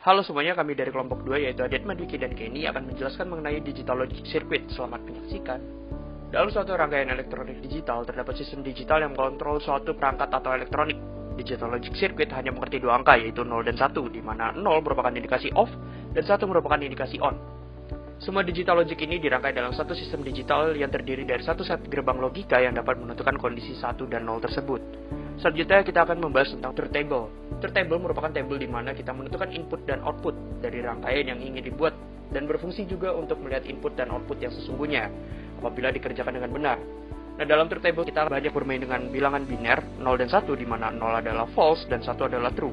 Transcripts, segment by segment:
Halo semuanya, kami dari kelompok 2 yaitu Aditman, Wiki, dan Kenny akan menjelaskan mengenai Digital Logic Circuit. Selamat menyaksikan. Dalam suatu rangkaian elektronik digital, terdapat sistem digital yang mengontrol suatu perangkat atau elektronik. Digital Logic Circuit hanya mengerti dua angka, yaitu 0 dan 1, di mana 0 merupakan indikasi off dan 1 merupakan indikasi on. Semua digital logic ini dirangkai dalam satu sistem digital yang terdiri dari satu set gerbang logika yang dapat menentukan kondisi 1 dan 0 tersebut. Selanjutnya kita akan membahas tentang truth table. Truth table merupakan tabel di mana kita menentukan input dan output dari rangkaian yang ingin dibuat dan berfungsi juga untuk melihat input dan output yang sesungguhnya apabila dikerjakan dengan benar. Nah, dalam truth table kita banyak bermain dengan bilangan biner 0 dan 1 di mana 0 adalah false dan 1 adalah true.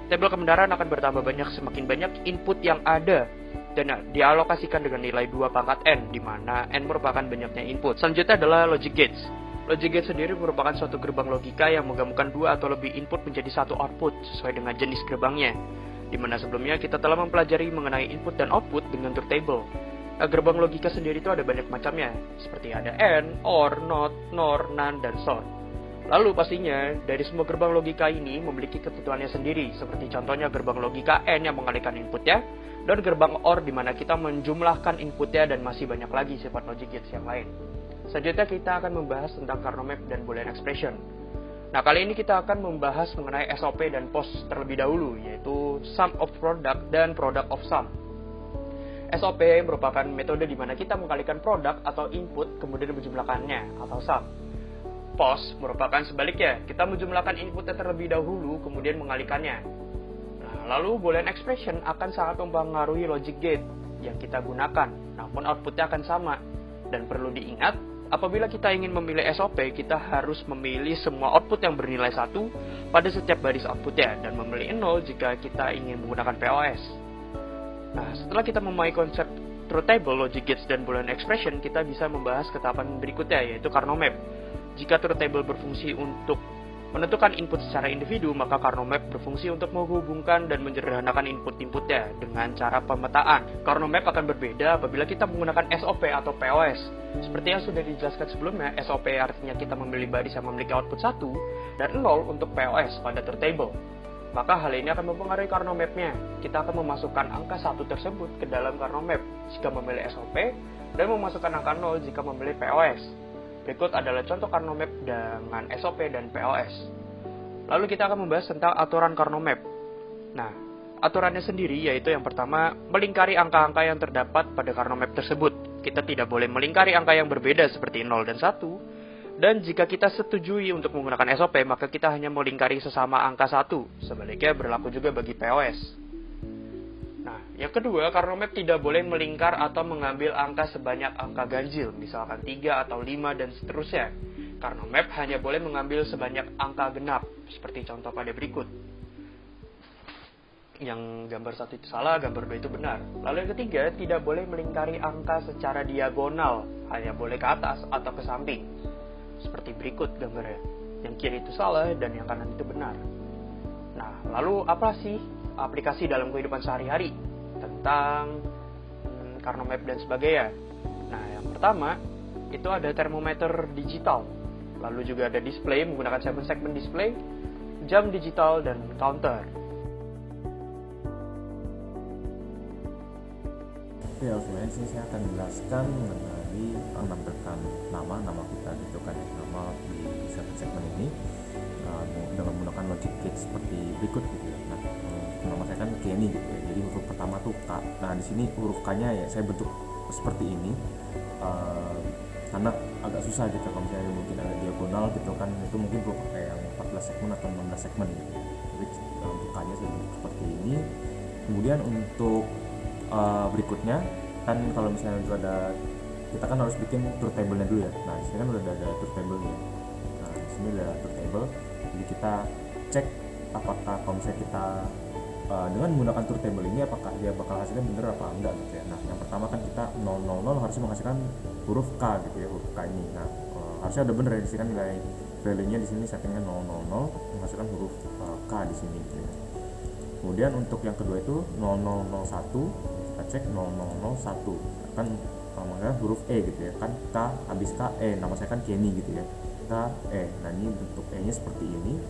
Tabel kebenaran akan bertambah banyak semakin banyak input yang ada dan dialokasikan dengan nilai 2 pangkat n, di mana n merupakan banyaknya input. Selanjutnya adalah logic gates. Logic gate sendiri merupakan suatu gerbang logika yang menggabungkan 2 atau lebih input menjadi satu output sesuai dengan jenis gerbangnya, di mana sebelumnya kita telah mempelajari mengenai input dan output dengan truth table. Nah, gerbang logika sendiri itu ada banyak macamnya, seperti ada AND, OR, NOT, NOR, NAND, dan SOR. Lalu pastinya, dari semua gerbang logika ini memiliki ketentuannya sendiri, seperti contohnya gerbang logika AND yang mengalihkan inputnya, dan gerbang OR di mana kita menjumlahkan inputnya, dan masih banyak lagi sifat logic gates yang lain. Selanjutnya kita akan membahas tentang Karnaugh Map dan Boolean Expression. Nah, kali ini kita akan membahas mengenai SOP dan POS terlebih dahulu, yaitu Sum of Product dan Product of Sum. SOP merupakan metode di mana kita mengkalikan produk atau input kemudian menjumlahkannya atau sum. POS merupakan sebaliknya, kita menjumlahkan inputnya terlebih dahulu kemudian mengalikannya. Nah, lalu Boolean Expression akan sangat mempengaruhi logic gate yang kita gunakan, namun outputnya akan sama. Dan perlu diingat, apabila kita ingin memilih SOP, kita harus memilih semua output yang bernilai 1 pada setiap baris outputnya, dan memilih 0 jika kita ingin menggunakan POS. Nah, setelah kita memahami konsep truth table, logic gates, dan Boolean expression, kita bisa membahas ke tahapan berikutnya, yaitu Karnaugh Map. Jika truth table berfungsi untuk menentukan input secara individu, maka Karnaugh Map berfungsi untuk menghubungkan dan menyederhanakan input-inputnya dengan cara pemetaan. Karnaugh Map akan berbeda apabila kita menggunakan SOP atau POS. Seperti yang sudah dijelaskan sebelumnya, SOP artinya kita memilih baris yang memiliki output 1 dan 0 untuk POS pada truth table. Maka hal ini akan mempengaruhi Karnaugh Map-nya. Kita akan memasukkan angka 1 tersebut ke dalam Karnaugh Map jika memilih SOP dan memasukkan angka 0 jika memilih POS. Berikut adalah contoh Karnaugh Map dengan SOP dan POS. Lalu kita akan membahas tentang aturan Karnaugh Map. Nah, aturannya sendiri yaitu yang pertama, melingkari angka-angka yang terdapat pada Karnaugh Map tersebut. Kita tidak boleh melingkari angka yang berbeda seperti 0 dan 1. Dan jika kita setujui untuk menggunakan SOP, maka kita hanya melingkari sesama angka 1. Sebaliknya berlaku juga bagi POS. Nah, yang kedua, Karnaugh Map tidak boleh melingkar atau mengambil angka sebanyak angka ganjil, misalkan 3 atau 5 dan seterusnya. Karnaugh Map hanya boleh mengambil sebanyak angka genap, seperti contoh pada berikut. Yang gambar 1 itu salah, gambar 2 itu benar. Lalu yang ketiga, tidak boleh melingkari angka secara diagonal, hanya boleh ke atas atau ke samping. Seperti berikut gambarnya. Yang kiri itu salah dan yang kanan itu benar. Nah, lalu apa sih aplikasi dalam kehidupan sehari-hari tentang Karnaugh Map dan sebagainya? Nah, yang pertama itu ada termometer digital, lalu juga ada display menggunakan 7 segment display, jam digital, dan counter. Ya, sebenarnya sini saya akan menjelaskan mengenai menampilkan nama kita gitu kan, nama di 7 segment ini dengan menggunakan logic gate seperti berikut gitu ya. Nah, nama saya kan Kenny gitu ya. Jadi huruf pertama tuh K. Nah, di sini huruf K-nya ya saya bentuk seperti ini karena agak susah gitu kalau misalnya mungkin ada diagonal gitu kan, itu mungkin perlu pakai yang 14 segmen atau 16 segmen gitu. Jadi untuk K-nya saya bentuk seperti ini. Kemudian untuk berikutnya kan kalau misalnya itu ada, kita kan harus bikin truth table-nya dulu ya. Nah, di sini kan udah ada truth table-nya. Nah, di sini ada truth table. Jadi kita cek apakah kalau misalnya kita dengan menggunakan truth table ini apakah dia bakal hasilnya bener apa enggak gitu ya. Nah, yang pertama kan kita 000 harusnya menghasilkan huruf K gitu ya, huruf K ini. Nah, harusnya udah bener ya, di sini kan nilai value-nya di sini settingnya 000 menghasilkan huruf K di sini gitu ya. Kemudian untuk yang kedua itu 0001, kita cek 0001 kan namanya huruf E gitu ya kan, K habis K E, nama saya kan Kenny gitu ya, K E. Nah, ini bentuk E nya seperti ini.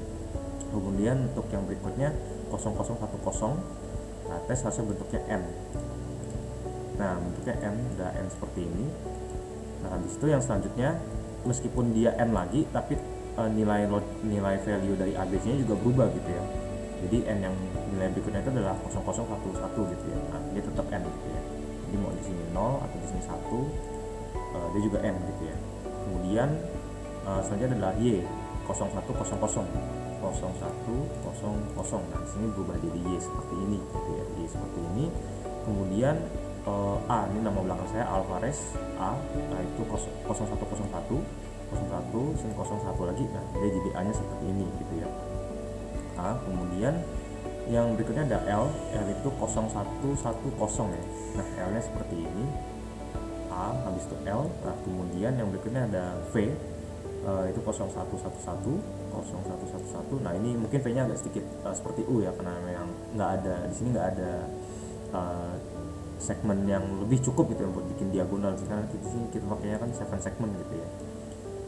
Kemudian untuk yang berikutnya 0010 Nah, tes harusnya bentuknya N. Nah, bentuknya N, udah N seperti ini. Nah, habis itu yang selanjutnya meskipun dia N lagi, tapi nilai value dari ABC-nya juga berubah gitu ya. Jadi N yang nilai berikutnya itu adalah 0011 gitu ya. Nah, dia tetap N gitu ya. Jadi mau di sini 0 atau di sini 1, dia juga N gitu ya. Kemudian selanjutnya adalah Y 0100 0100. Nah, di sini berubah jadi Y seperti ini gitu ya. Y seperti ini. Kemudian A, ini nama belakang saya Alvarez A, nah itu 0101 sini 01 lagi, nah dia jadi A nya seperti ini gitu ya. A, kemudian yang berikutnya ada L itu 0110 ya. Nah, L nya seperti ini, A habis itu L. Nah, kemudian yang berikutnya ada V, itu 0111. Nah, ini mungkin V nya agak sedikit seperti U ya, karena memang nggak ada di sini, nggak ada segmen yang lebih cukup gitu ya buat bikin diagonal, karena di sini kita pakainya kan 7 segmen gitu ya.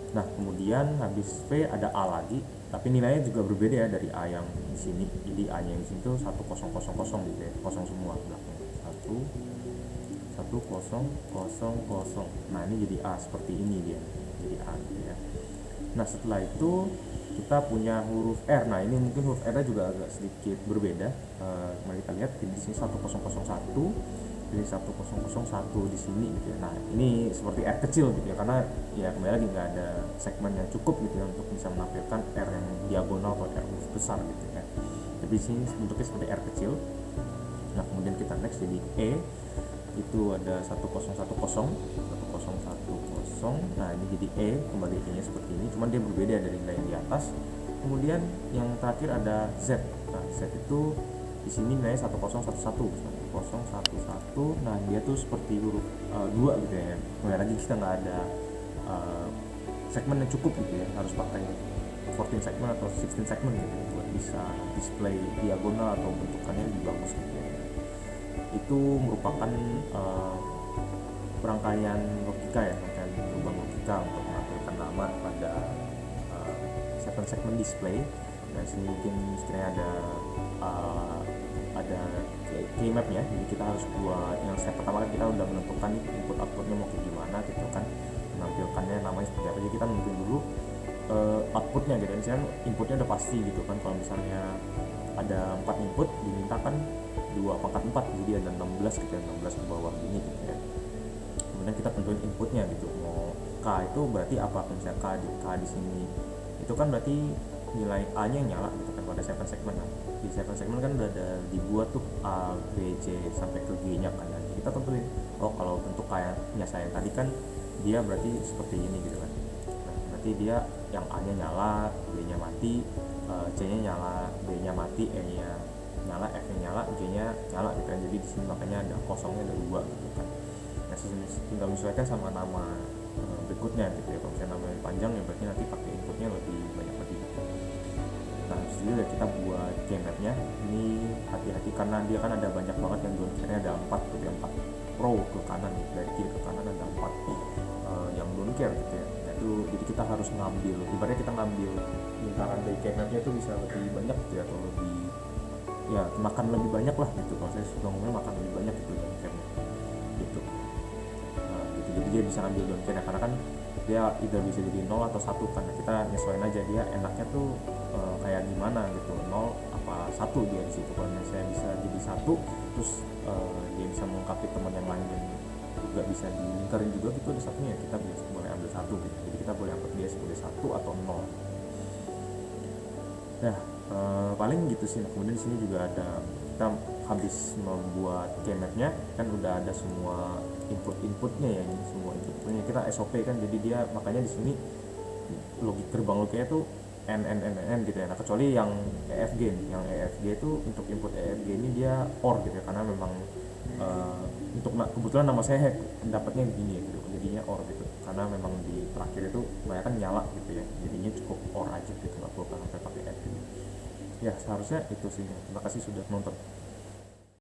Nah, kemudian habis V ada A lagi, tapi nilainya juga berbeda ya dari A yang di sini. Jadi A nya yang di sini tuh 1000 gitu ya, kosong semua belakangnya. 1000. Nah, ini jadi A seperti ini dia, jadi A gitu ya. Nah, setelah itu kita punya huruf R. Nah, ini mungkin huruf R nya juga agak sedikit berbeda. Mari kita lihat di sini 1001, jadi 1001 di sini gitu ya. Nah, ini seperti R kecil gitu ya, karena ya kembali lagi nggak ada segmen yang cukup gitu ya untuk bisa menampilkan R yang diagonal atau R huruf besar gitu ya. Tapi di sini bentuknya seperti R kecil. Nah, kemudian kita next jadi E, itu ada 1010. Nah, ini jadi E, kembali E-nya seperti ini, cuman dia berbeda dari nilai yang di atas. Kemudian yang terakhir ada Z. Nah, Z itu di sini nilainya 1011. Nah, dia tuh seperti huruf 2 gitu ya. Kembali lagi kita nggak ada segmen yang cukup gitu ya, harus pakai 14 segmen atau 16 segmen gitu ya, buat bisa display diagonal atau bentukannya lebih bagus gitu ya. Itu merupakan rangkaian logika ya, rangkaian lubang logika untuk menampilkan nama pada 7 segmen display. Dan sini mungkin sekiranya ada keymap ya, jadi kita harus buat yang step pertama kan kita udah menentukan input outputnya mau kayak gimana gitu kan, menampilkannya namanya seperti apa. Jadi kita nentuin dulu outputnya gitu, misalnya inputnya udah pasti gitu kan. Kalau misalnya ada 4 input dimintakan 2 pangkat 4, jadi ada 16 gitu ya, 16 ke bawah ini gitu ya. Kemudian kita tentuin inputnya gitu, mau K itu berarti apa. Misalnya K di sini itu kan berarti nilai A nya yang nyala gitu kan pada 7 segmen. Nah, di 7 segmen kan udah ada dibuat tuh A, B, C sampai ke G nya kan. Jadi kita tentuin, oh kalau bentuk kayaknya saya tadi kan dia berarti seperti ini gitu kan. Nah, berarti dia yang A nya nyala, B nya mati, C nya nyala, D nya mati, E nya nyala, F nya nyala, G nya nyala gitu kan. Jadi di sini makanya ada kosongnya ada 2 gitu kan. Nah, tinggal menyesuaikan sama nama berikutnya gitu ya. Kalau misalnya namanya panjang ya berarti nanti pakai inputnya lebih banyak lagi gitu. Nah, setelah kita buat keymapnya ini hati-hati karena dia kan ada banyak banget yang don't care-nya, ada 4 tuh, ada 4 row ke kanan gitu. Dari kiri ke kanan ada 4 yang don't care gitu ya. Itu jadi kita harus ngambil, ibaratnya kita ngambil lingkaran dari keymapnya itu bisa lebih banyak gitu ya, atau lebih ya makan lebih banyak lah gitu. Kalau saya suka ngomongnya makan lebih banyak gitu don't care-nya gitu. Nah, gitu. Jadi dia bisa ambil don't care karena kan dia either bisa jadi 0 atau 1 kan. Nah, kita nyesuaiin aja dia enaknya tuh kayak gimana gitu, 0 apa 1 dia di situ. Kalau saya bisa jadi 1 terus dia bisa melengkapi teman yang lain dan juga bisa dilingkarin juga gitu, ada satunya kita boleh ambil 1 gitu. Jadi kita boleh ambil dia sebagai 1 atau 0. Nah, paling gitu sih. Nah, kemudian di sini juga ada, kita habis membuat keymapnya kan udah ada semua inputnya ya, ini semua inputnya kita SOP kan. Jadi dia makanya di sini gerbang logikanya tuh n gitu ya. Nah, kecuali yang EFG nih, yang EFG itu untuk input EFG ini dia OR gitu ya, karena memang untuk kebetulan nama saya dapatnya begini ya gitu, jadinya OR gitu, karena memang di terakhir itu banyak kan nyala gitu ya, jadinya cukup OR aja gitu, nggak perlu sampai pakai F gitu. Ya, seharusnya itu sih. Terima kasih sudah nonton.